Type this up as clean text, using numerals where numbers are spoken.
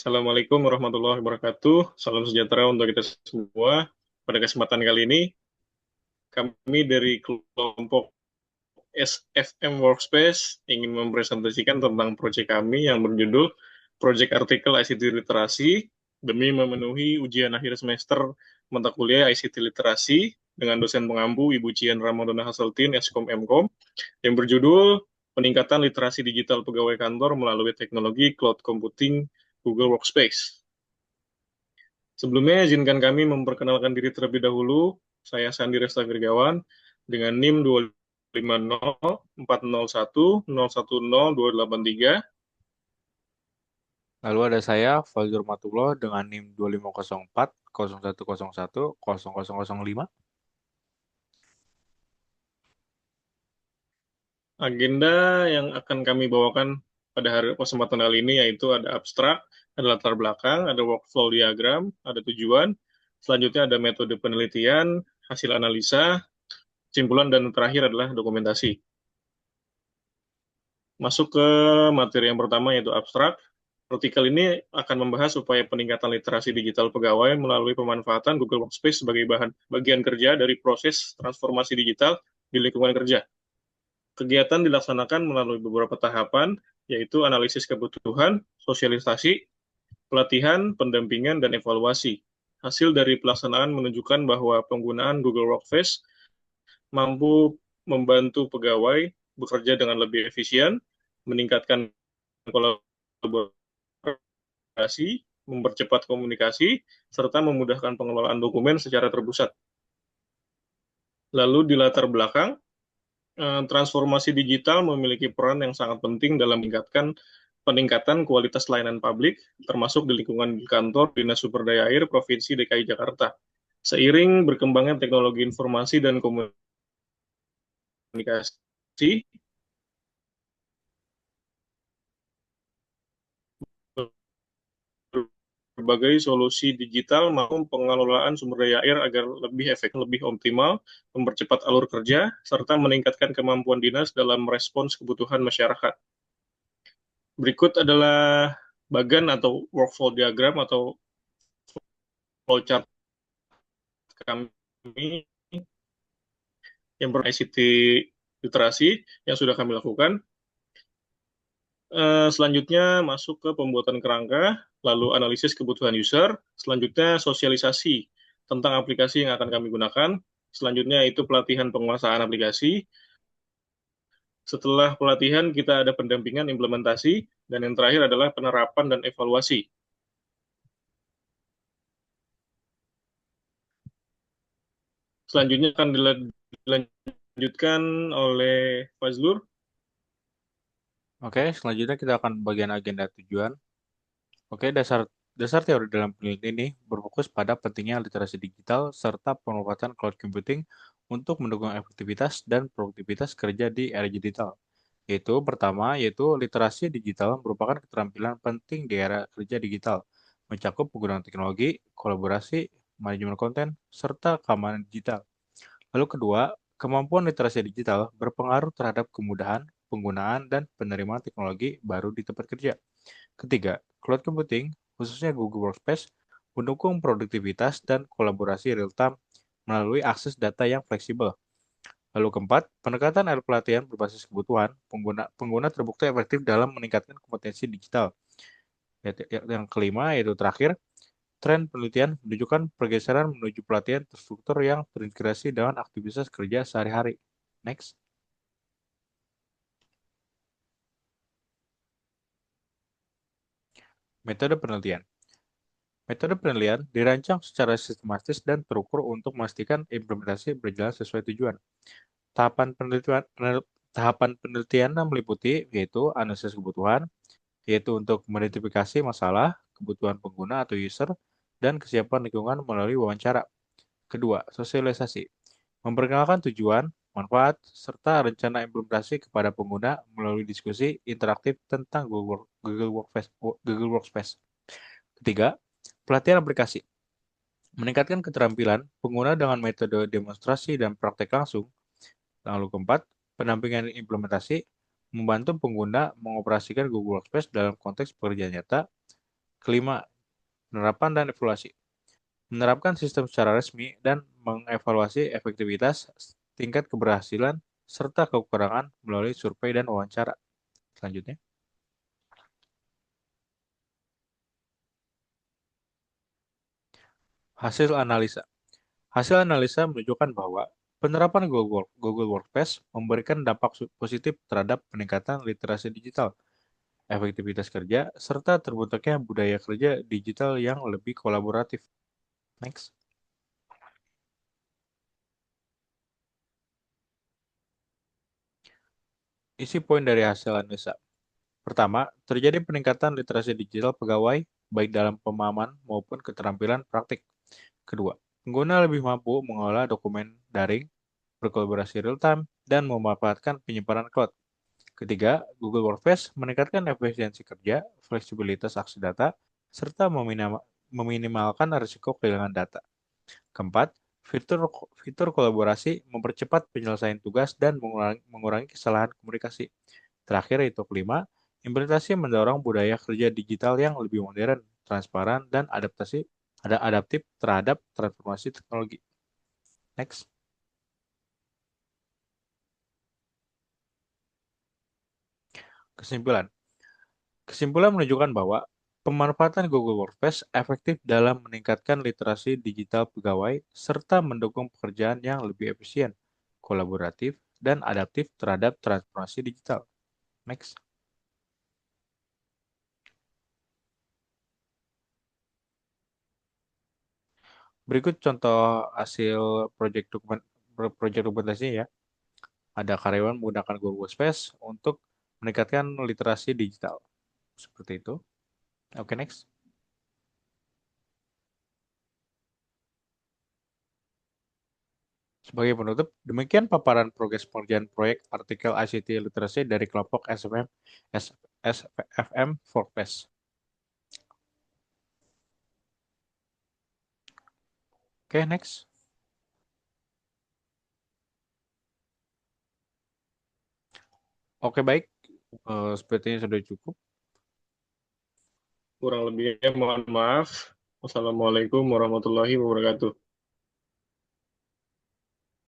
Assalamualaikum warahmatullahi wabarakatuh. Salam sejahtera untuk kita semua. Pada kesempatan kali ini, kami dari kelompok SFM Workspace ingin mempresentasikan tentang proyek kami yang berjudul Proyek Artikel ICT Literasi demi memenuhi ujian akhir semester mata kuliah ICT Literasi dengan dosen pengampu Ibu Cian Ramadana Haseltin, Eskom Mkom, yang berjudul Peningkatan Literasi Digital Pegawai Kantor Melalui Teknologi Cloud Computing Google Workspace. Sebelumnya, izinkan kami memperkenalkan diri terlebih dahulu. Saya Sandi Resta Girgawan dengan NIM 25040101028 Lalu ada saya, Fazlur Matullah dengan NIM 2504 0101 0005. Agenda yang akan kami bawakan pada hari kesempatan kali ini yaitu ada abstrak, ada latar belakang, ada workflow diagram, ada tujuan, selanjutnya ada metode penelitian, hasil analisa, kesimpulan, dan terakhir adalah dokumentasi. Masuk ke materi yang pertama yaitu abstrak. Artikel ini akan membahas upaya peningkatan literasi digital pegawai melalui pemanfaatan Google Workspace sebagai bagian kerja dari proses transformasi digital di lingkungan kerja. Kegiatan dilaksanakan melalui beberapa tahapan, yaitu analisis kebutuhan, sosialisasi, pelatihan, pendampingan, dan evaluasi. Hasil dari pelaksanaan menunjukkan bahwa penggunaan Google Workspace mampu membantu pegawai bekerja dengan lebih efisien, meningkatkan kolaborasi, mempercepat komunikasi, serta memudahkan pengelolaan dokumen secara terpusat. Lalu di latar belakang, transformasi digital memiliki peran yang sangat penting dalam peningkatan kualitas layanan publik, termasuk di lingkungan kantor Dinas Sumber Daya Air Provinsi DKI Jakarta. Seiring berkembangnya teknologi informasi dan komunikasi, berbagai solusi digital maupun pengelolaan sumber daya air agar lebih efektif, lebih optimal, mempercepat alur kerja, serta meningkatkan kemampuan dinas dalam merespons kebutuhan masyarakat. Berikut adalah bagan atau workflow diagram atau flowchart kami yang ber-ICT literasi yang sudah kami lakukan. Selanjutnya masuk ke pembuatan kerangka, lalu analisis kebutuhan user, selanjutnya sosialisasi tentang aplikasi yang akan kami gunakan, selanjutnya itu pelatihan penguasaan aplikasi, setelah pelatihan kita ada pendampingan implementasi, dan yang terakhir adalah penerapan dan evaluasi. Selanjutnya akan dilanjutkan oleh Fazlur. Oke, selanjutnya kita akan bagian agenda tujuan. Oke, dasar dasar teori dalam penelitian ini berfokus pada pentingnya literasi digital serta pemanfaatan cloud computing untuk mendukung efektivitas dan produktivitas kerja di era digital. Yaitu pertama, yaitu literasi digital merupakan keterampilan penting di era kerja digital, mencakup penggunaan teknologi, kolaborasi, manajemen konten, serta keamanan digital. Lalu kedua, kemampuan literasi digital berpengaruh terhadap kemudahan penggunaan dan penerimaan teknologi baru di tempat kerja. Ketiga, cloud computing, khususnya Google Workspace, mendukung produktivitas dan kolaborasi real-time melalui akses data yang fleksibel. Lalu keempat, pendekatan air pelatihan berbasis kebutuhan, pengguna terbukti efektif dalam meningkatkan kompetensi digital. Yang kelima, yaitu terakhir, tren penelitian menunjukkan pergeseran menuju pelatihan terstruktur yang terintegrasi dengan aktivitas kerja sehari-hari. Next. Metode penelitian. Metode penelitian dirancang secara sistematis dan terukur untuk memastikan implementasi berjalan sesuai tujuan. Tahapan penelitian meliputi yaitu analisis kebutuhan, yaitu untuk mengidentifikasi masalah, kebutuhan pengguna atau user, dan kesiapan lingkungan melalui wawancara. Kedua, sosialisasi. Memperkenalkan tujuan, manfaat, serta rencana implementasi kepada pengguna melalui diskusi interaktif tentang Google Workspace. Ketiga, pelatihan aplikasi. Meningkatkan keterampilan pengguna dengan metode demonstrasi dan praktek langsung. Lalu keempat, pendampingan implementasi membantu pengguna mengoperasikan Google Workspace dalam konteks pekerjaan nyata. Kelima, penerapan dan evaluasi. Menerapkan sistem secara resmi dan mengevaluasi efektivitas, tingkat keberhasilan, serta kekurangan melalui survei dan wawancara. Selanjutnya, hasil analisa. Hasil analisa menunjukkan bahwa penerapan Google Workspace memberikan dampak positif terhadap peningkatan literasi digital, efektivitas kerja, serta terbentuknya budaya kerja digital yang lebih kolaboratif. Next. Isi poin dari hasil analisa. Pertama, terjadi peningkatan literasi digital pegawai, baik dalam pemahaman maupun keterampilan praktik. Kedua, pengguna lebih mampu mengolah dokumen daring, berkolaborasi real-time, dan memanfaatkan penyimpanan cloud. Ketiga, Google Workspace meningkatkan efisiensi kerja, fleksibilitas akses data, serta meminimalkan risiko kehilangan data. Keempat, fitur fitur kolaborasi mempercepat penyelesaian tugas dan mengurangi kesalahan komunikasi. Terakhir itu kelima, implementasi mendorong budaya kerja digital yang lebih modern, transparan, dan adaptif terhadap transformasi teknologi. Next. Kesimpulan. Kesimpulan menunjukkan bahwa pemanfaatan Google Workspace efektif dalam meningkatkan literasi digital pegawai serta mendukung pekerjaan yang lebih efisien, kolaboratif, dan adaptif terhadap transformasi digital. Next. Berikut contoh hasil proyek dokumentasi ya. Ada karyawan menggunakan Google Workspace untuk meningkatkan literasi digital. Seperti itu. Oke, next. Sebagai penutup, demikian paparan progres pengerjaan proyek artikel ICT Literacy dari kelompok SFM Forecast. Oke, next. Oke, baik. Sepertinya sudah cukup. Kurang lebihnya mohon maaf. Wassalamualaikum warahmatullahi wabarakatuh.